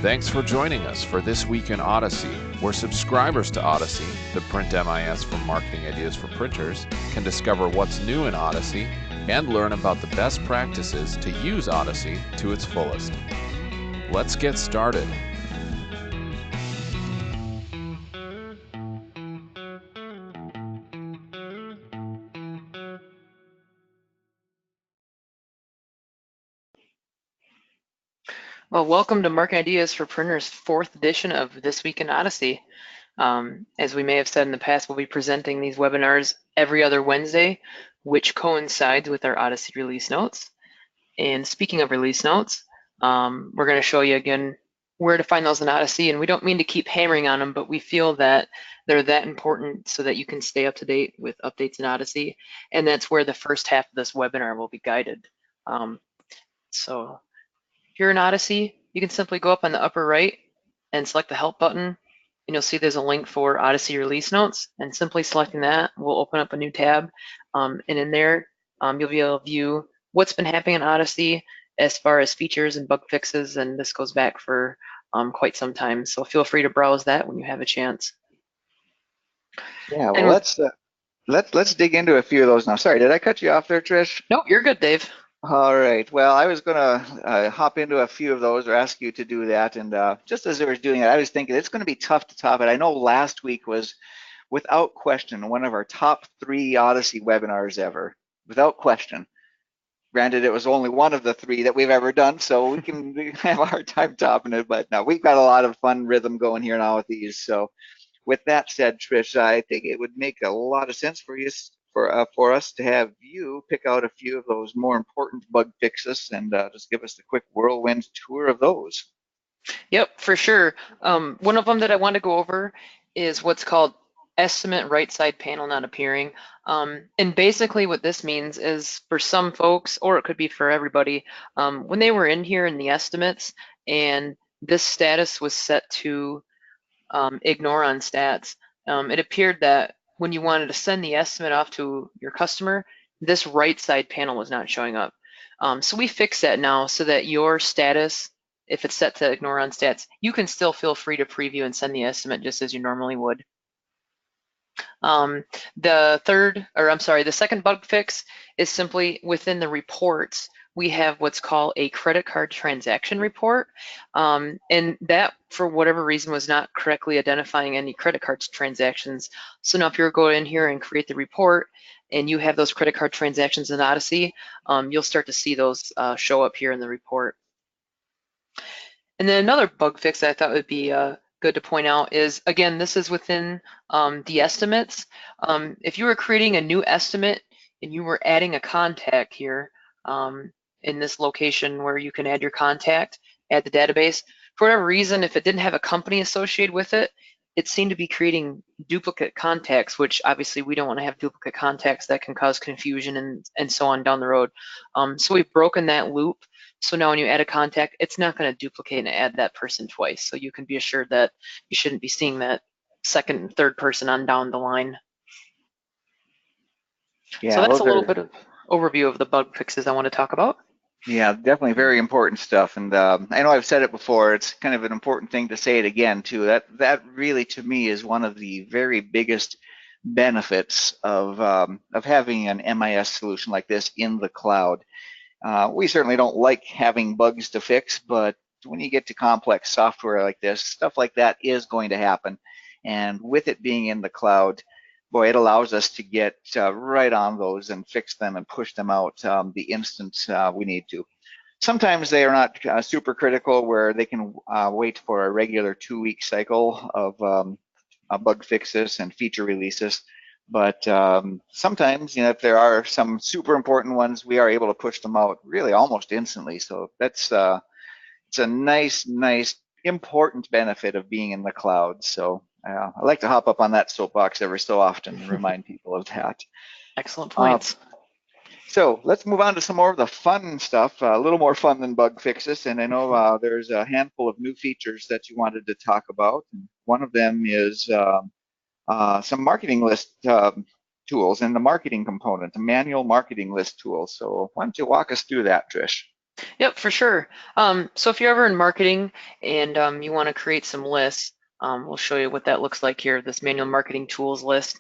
Thanks for joining us for This Week in Odyssey, where subscribers to Odyssey, the print MIS from Marketing Ideas for Printers, can discover what's new in Odyssey and learn about the best practices to use Odyssey to its fullest. Let's get started. Well, welcome to Marketing Ideas for Printers' 4th edition of This Week in Odyssey. As we may have said in the past, we'll be presenting these webinars every other Wednesday, which coincides with our Odyssey release notes. And speaking of release notes, we're going to show you again where to find those in Odyssey. And we don't mean to keep hammering on them, but we feel that they're that important so that you can stay up to date with updates in Odyssey. And that's where the first half of this webinar will be guided. So if you're in Odyssey, you can simply go up on the upper right and select the Help button, and you'll see there's a link for Odyssey release notes, and simply selecting that will open up a new tab. And in there, you'll be able to view what's been happening in Odyssey as far as features and bug fixes, and this goes back for quite some time. So feel free to browse that when you have a chance. Yeah, well, let's dig into a few of those now. Sorry, did I cut you off there, Trish? Nope, you're good, Dave. All right. Well, I was going to hop into a few of those or ask you to do that. And just as I was doing it, I was thinking it's going to be tough to top it. I know last week was, without question, one of our top 3 Odyssey webinars ever, without question. Granted, it was only one of the 3 that we've ever done, so we can have a hard time topping it. But now we've got a lot of fun rhythm going here now with these. So with that said, Trish, I think it would make a lot of sense for you for us to have you pick out a few of those more important bug fixes and just give us a quick whirlwind tour of those. Yep, for sure. One of them that I want to go over is what's called estimate right side panel not appearing. And basically what this means is for some folks, or it could be for everybody, when they were in here in the estimates and this status was set to ignore on stats, it appeared that when you wanted to send the estimate off to your customer, this right side panel was not showing up. So we fixed that now so that your status, if it's set to ignore on stats, you can still feel free to preview and send the estimate just as you normally would. The second bug fix is simply within the reports, we have what's called a credit card transaction report. And that, for whatever reason, was not correctly identifying any credit card transactions. So now if you go in here and create the report and you have those credit card transactions in Odyssey, you'll start to see those show up here in the report. And then another bug fix that I thought would be good to point out is, again, this is within the estimates. If you were creating a new estimate and you were adding a contact here in this location where you can add your contact, add the database, for whatever reason, if it didn't have a company associated with it, it seemed to be creating duplicate contacts, which obviously we don't want to have duplicate contacts that can cause confusion and so on down the road. So we've broken that loop. So now when you add a contact, it's not going to duplicate and add that person twice. So you can be assured that you shouldn't be seeing that second and third person on down the line. Yeah, so that's a little bit of overview of the bug fixes I want to talk about. Yeah, definitely very important stuff. And I know I've said it before, it's kind of an important thing to say it again too. That really, to me, is one of the very biggest benefits of having an MIS solution like this in the cloud. We certainly don't like having bugs to fix, but when you get to complex software like this, stuff like that is going to happen. And with it being in the cloud, boy, it allows us to get right on those and fix them and push them out the instant we need to. Sometimes they are not super critical where they can wait for a regular 2-week cycle of bug fixes and feature releases. But sometimes, if there are some super important ones, we are able to push them out really almost instantly. So that's it's a nice, important benefit of being in the cloud. So I like to hop up on that soapbox every so often and remind people of that. Excellent points. So let's move on to some more of the fun stuff, a little more fun than bug fixes. And I know there's a handful of new features that you wanted to talk about. And one of them is some marketing list tools in the marketing component, a manual marketing list tool. So why don't you walk us through that, Trish? Yep, for sure. So if you're ever in marketing and you want to create some lists, we'll show you what that looks like here, this manual marketing tools list.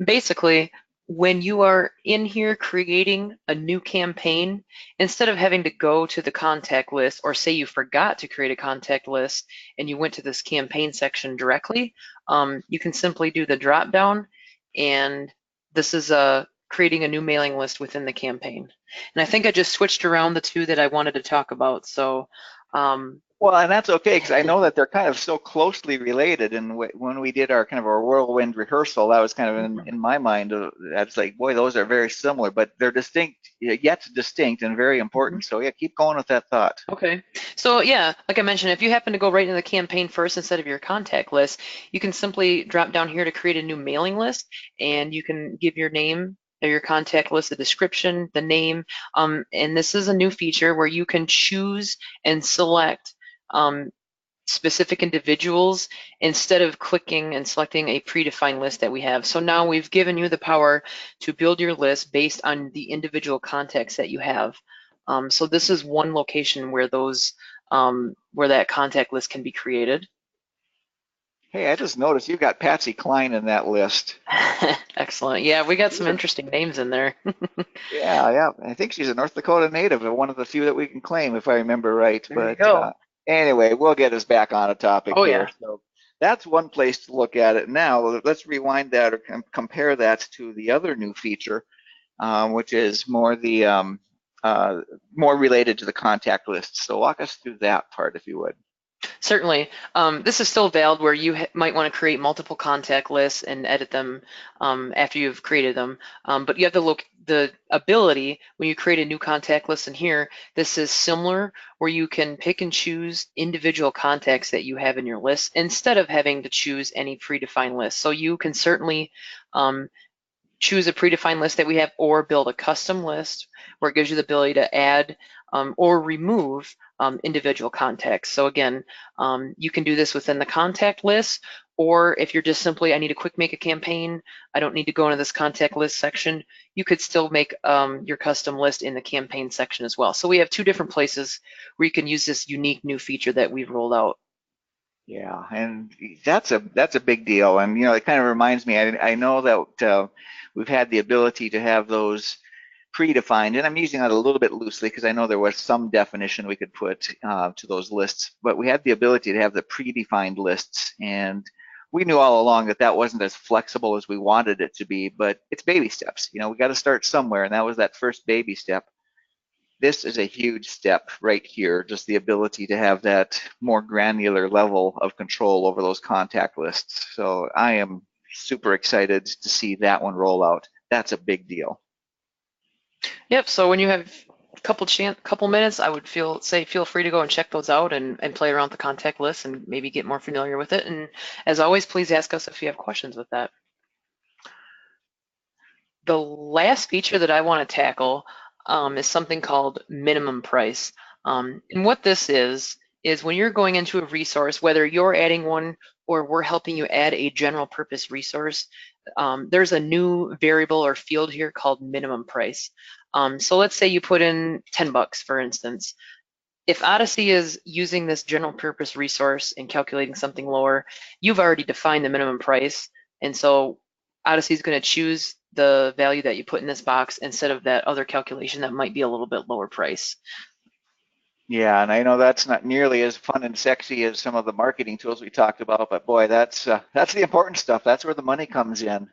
Basically, when you are in here creating a new campaign, instead of having to go to the contact list, or say you forgot to create a contact list and you went to this campaign section directly, you can simply do the drop down, and this is creating a new mailing list within the campaign. And I think I just switched around the two that I wanted to talk about. So, um, Well, and that's okay because I know that they're kind of so closely related. And when we did our kind of our whirlwind rehearsal, that was kind of in my mind. That's like, boy, those are very similar, but they're distinct, yet distinct and very important. So yeah, keep going with that thought. okay. So yeah, like I mentioned, if you happen to go right into the campaign first instead of your contact list, you can simply drop down here to create a new mailing list, and you can give your name or your contact list, the description, the name, and this is a new feature where you can choose and select um, specific individuals instead of clicking and selecting a predefined list that we have. So now we've given you the power to build your list based on the individual contacts that you have. So this is one location where those where that contact list can be created. Hey, I just noticed you've got Patsy Cline in that list. Excellent. Yeah, we got She's some a, interesting names in there. yeah, yeah. I think she's a North Dakota native, and one of the few that we can claim, if I remember right. There you But go. anyway, we'll get us back on a topic Oh here. yeah. So that's one place to look at it. Now, let's rewind that or compare that to the other new feature, which is uh, more related to the contact list. So walk us through that part, if you would. Certainly. This is still valid where you might want to create multiple contact lists and edit them after you've created them. But you have the ability when you create a new contact list in here, this is similar where you can pick and choose individual contacts that you have in your list instead of having to choose any predefined list. So you can certainly um, choose a predefined list that we have or build a custom list where it gives you the ability to add or remove individual contacts. So again, you can do this within the contact list, or if you're just simply, I need to quick make a campaign, I don't need to go into this contact list section, you could still make your custom list in the campaign section as well. So we have two different places where you can use this unique new feature that we've rolled out. Yeah, and that's a big deal. And it kind of reminds me. I know that we've had the ability to have those predefined, and I'm using that a little bit loosely because I know there was some definition we could put to those lists, but we had the ability to have the predefined lists, and we knew all along that that wasn't as flexible as we wanted it to be, but it's baby steps. We got to start somewhere, and that was that first baby step. This is a huge step right here, just the ability to have that more granular level of control over those contact lists. So I am super excited to see that one roll out. That's a big deal. Yep, so when you have a couple minutes, I would feel free to go and check those out and play around with the contact list and maybe get more familiar with it. And as always, please ask us if you have questions with that. The last feature that I want to tackle is something called minimum price. And what this is when you're going into a resource, whether you're adding one or we're helping you add a general purpose resource, there's a new variable or field here called minimum price. So let's say you put in 10 bucks, for instance. If Odyssey is using this general purpose resource and calculating something lower, you've already defined the minimum price. And so Odyssey is going to choose the value that you put in this box instead of that other calculation that might be a little bit lower price. Yeah, and I know that's not nearly as fun and sexy as some of the marketing tools we talked about, but boy, that's the important stuff. That's where the money comes in.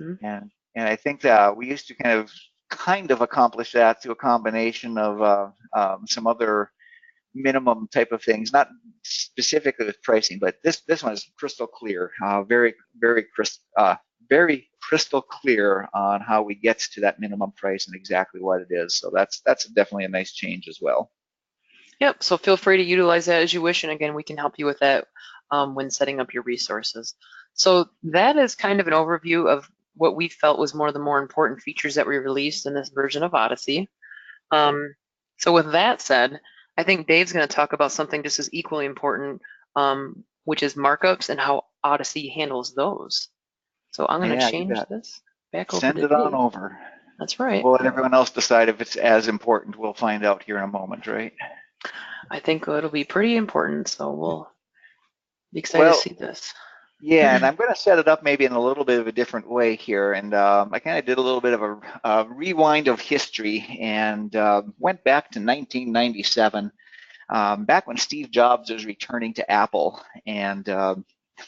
Mm-hmm. And I think that we used to kind of accomplish that through a combination of some other minimum type of things, not specifically with pricing, but this one is crystal clear, very crystal clear on how we get to that minimum price and exactly what it is. So that's definitely a nice change as well. Yep, so feel free to utilize that as you wish. And again, we can help you with that when setting up your resources. So that is kind of an overview of what we felt was one of the more important features that we released in this version of Odyssey. So with that said, I think Dave's going to talk about something just as equally important, which is markups and how Odyssey handles those. So I'm going to Yeah, you change bet. this back over Send to it on Dave. over. That's right. We'll let everyone else decide if it's as important. We'll find out here in a moment, right? I think it'll be pretty important, so we'll be excited to Well, see this. yeah, and I'm going to set it up maybe in a little bit of a different way here. And I kind of did a little bit of a rewind of history and went back to 1997, back when Steve Jobs was returning to Apple. And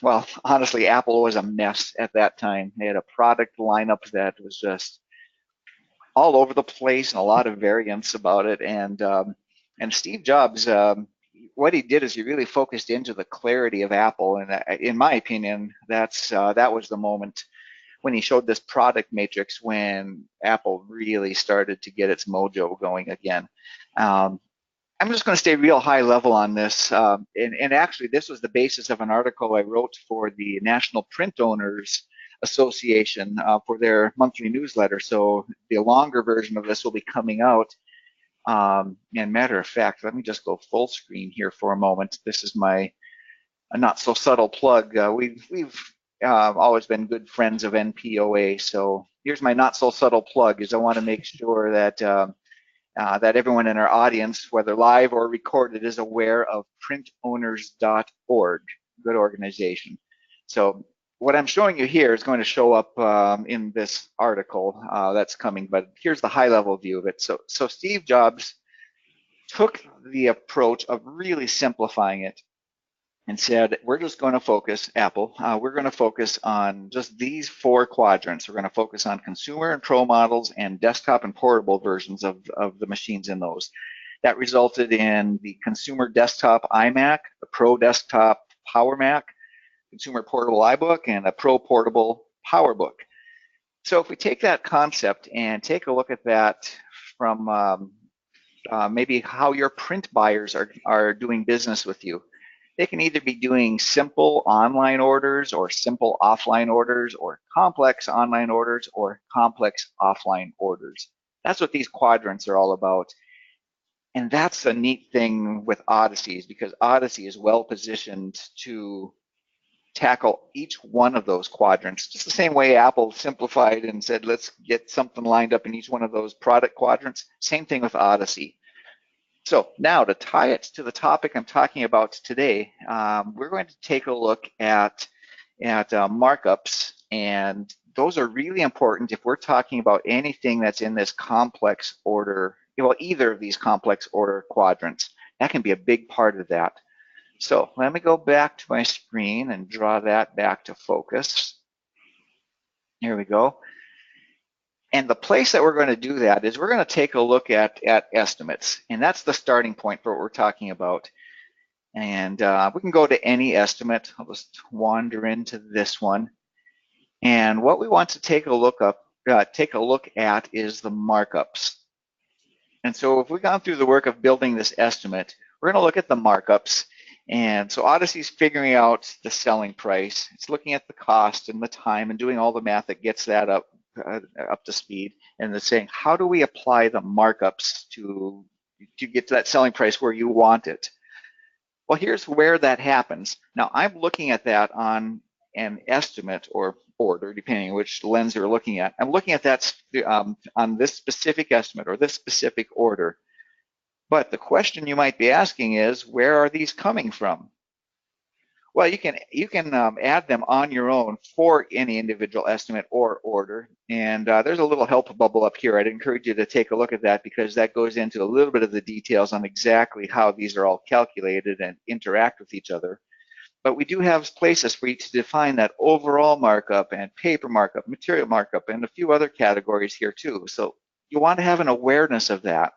well, honestly, Apple was a mess at that time. They had a product lineup that was just all over the place and a lot of variants about it. And Steve Jobs, what he did is he really focused into the clarity of Apple. And in my opinion, that was the moment when he showed this product matrix when Apple really started to get its mojo going again. I'm just going to stay real high level on this. And actually, this was the basis of an article I wrote for the National Print Owners Association for their monthly newsletter. So the longer version of this will be coming out. And matter of fact, let me just go full screen here for a moment. This is my not so subtle plug. We've always been good friends of NPOA. So here's my not so subtle plug. Is I want to make sure that that everyone in our audience, whether live or recorded, is aware of printowners.org. Good organization. So what I'm showing you here is going to show up in this article that's coming, but here's the high-level view of it. So Steve Jobs took the approach of really simplifying it and said, we're just going to focus, Apple, we're going to focus on just these 4 quadrants. We're going to focus on consumer and pro models and desktop and portable versions of the machines in those. That resulted in the consumer desktop iMac, the pro desktop Power Mac, consumer portable iBook, and a pro portable PowerBook. So if we take that concept and take a look at that from maybe how your print buyers are doing business with you, they can either be doing simple online orders or simple offline orders or complex online orders or complex offline orders. That's what these quadrants are all about. And that's a neat thing with Odyssey, because Odyssey is well positioned to tackle each one of those quadrants, just the same way Apple simplified and said, let's get something lined up in each one of those product quadrants. Same thing with Odyssey. So now to tie it to the topic I'm talking about today, we're going to take a look at markups, and those are really important if we're talking about anything that's in this complex order, well, either of these complex order quadrants. That can be a big part of that. So let me go back to my screen and draw that back to focus. Here we go. And the place that we're going to do that is we're going to take a look at estimates. And that's the starting point for what we're talking about. And we can go to any estimate. I'll just wander into this one. And what we want to take a look at is the markups. And so if we've gone through the work of building this estimate, we're going to look at the markups. And so Odyssey's figuring out the selling price. It's looking at the cost and the time and doing all the math that gets that up to speed. And it's saying, how do we apply the markups to get to that selling price where you want it? Well, here's where that happens. Now, I'm looking at that on an estimate or order, depending on which lens you're looking at. I'm looking at that on this specific estimate or this specific order. But the question you might be asking is, where are these coming from? Well, you can add them on your own for any individual estimate or order. And there's a little help bubble up here. I'd encourage you to take a look at that, because that goes into a little bit of the details on exactly how these are all calculated and interact with each other. But we do have places for you to define that overall markup and paper markup, material markup, and a few other categories here too. So you want to have an awareness of that.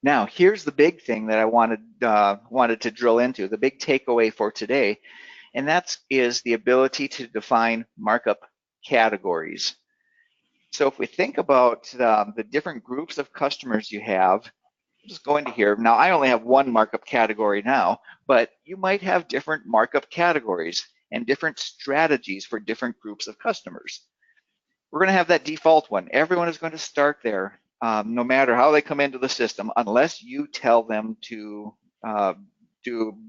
Now, here's the big thing that I wanted to drill into, the big takeaway for today, and that is the ability to define markup categories. So if we think about the different groups of customers you have, just go into here. Now, I only have one markup category now, but you might have different markup categories and different strategies for different groups of customers. We're going to have that default one. Everyone is going to start there. No matter how they come into the system, unless you tell them to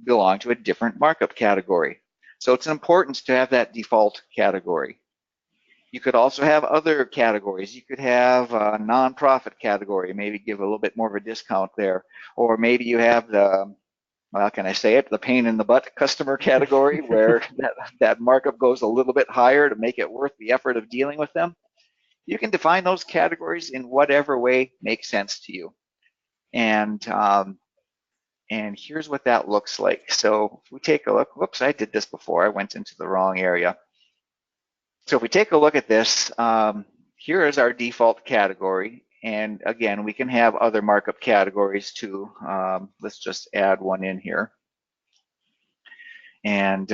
belong to a different markup category. So it's important to have that default category. You could also have other categories. You could have a nonprofit category, maybe give a little bit more of a discount there. Or maybe you have the, well, can I say it, the pain in the butt customer category where that markup goes a little bit higher to make it worth the effort of dealing with them. You can define those categories in whatever way makes sense to you. And here's what that looks like. So if we take a look, whoops, I did this before. I went into the wrong area. So if we take a look at this, here is our default category. And again, we can have other markup categories too. Let's just add one in here. And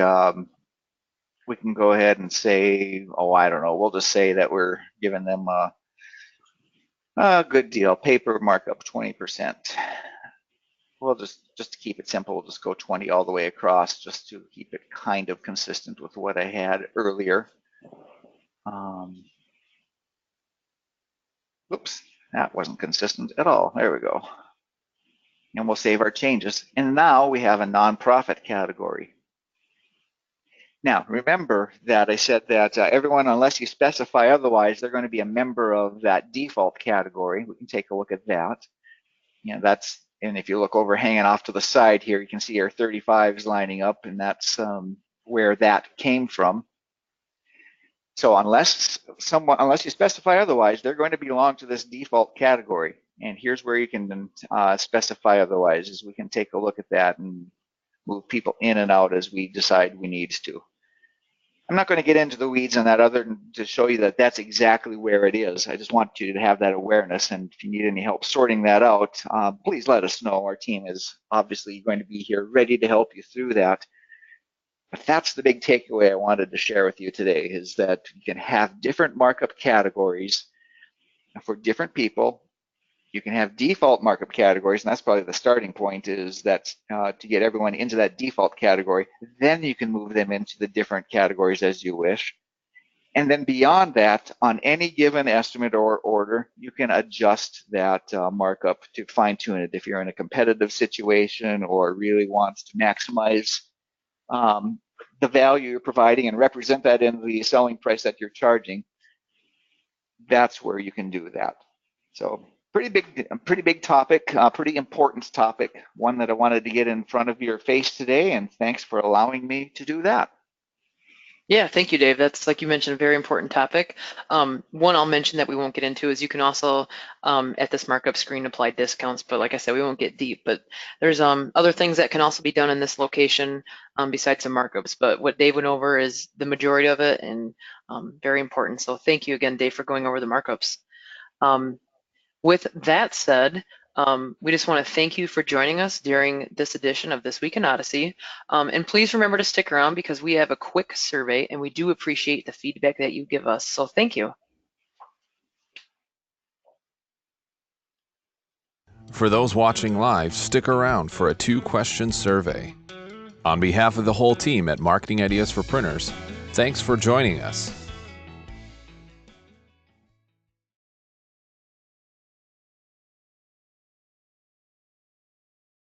we can go ahead and say, oh, I don't know, we'll just say that we're giving them a good deal, paper markup 20%. We'll just to keep it simple, we'll just go 20 all the way across just to keep it kind of consistent with what I had earlier. Oops, that wasn't consistent at all. There we go. And we'll save our changes. And now we have a nonprofit category. Now, remember that I said that everyone, unless you specify otherwise, they're going to be a member of that default category. We can take a look at that. You know, that's, and if you look over hanging off to the side here, you can see our 35s lining up, and that's where that came from. So unless you specify otherwise, they're going to belong to this default category. And here's where you can specify otherwise, is we can take a look at that and move people in and out as we decide we need to. I'm not going to get into the weeds on that other than to show you that that's exactly where it is. I just want you to have that awareness, and if you need any help sorting that out, please let us know. Our team is obviously going to be here ready to help you through that. But that's the big takeaway I wanted to share with you today, is that you can have different markup categories for different people. You can have default markup categories, and that's probably the starting point, is that to get everyone into that default category. Then you can move them into the different categories as you wish. And then beyond that, on any given estimate or order, you can adjust that markup to fine tune it if you're in a competitive situation or really wants to maximize the value you're providing and represent that in the selling price that you're charging. That's where you can do that. So pretty big topic, pretty important topic, one that I wanted to get in front of your face today, and thanks for allowing me to do that. Yeah, thank you, Dave. That's, like you mentioned, a very important topic. One I'll mention that we won't get into is you can also, at this markup screen, apply discounts, but like I said, we won't get deep. But there's other things that can also be done in this location besides some markups. But what Dave went over is the majority of it, and very important. So thank you again, Dave, for going over the markups. With that said, we just want to thank you for joining us during this edition of This Week in Odyssey. And please remember to stick around because we have a quick survey and we do appreciate the feedback that you give us. So thank you. For those watching live, stick around for a 2-question survey. On behalf of the whole team at Marketing Ideas for Printers, thanks for joining us.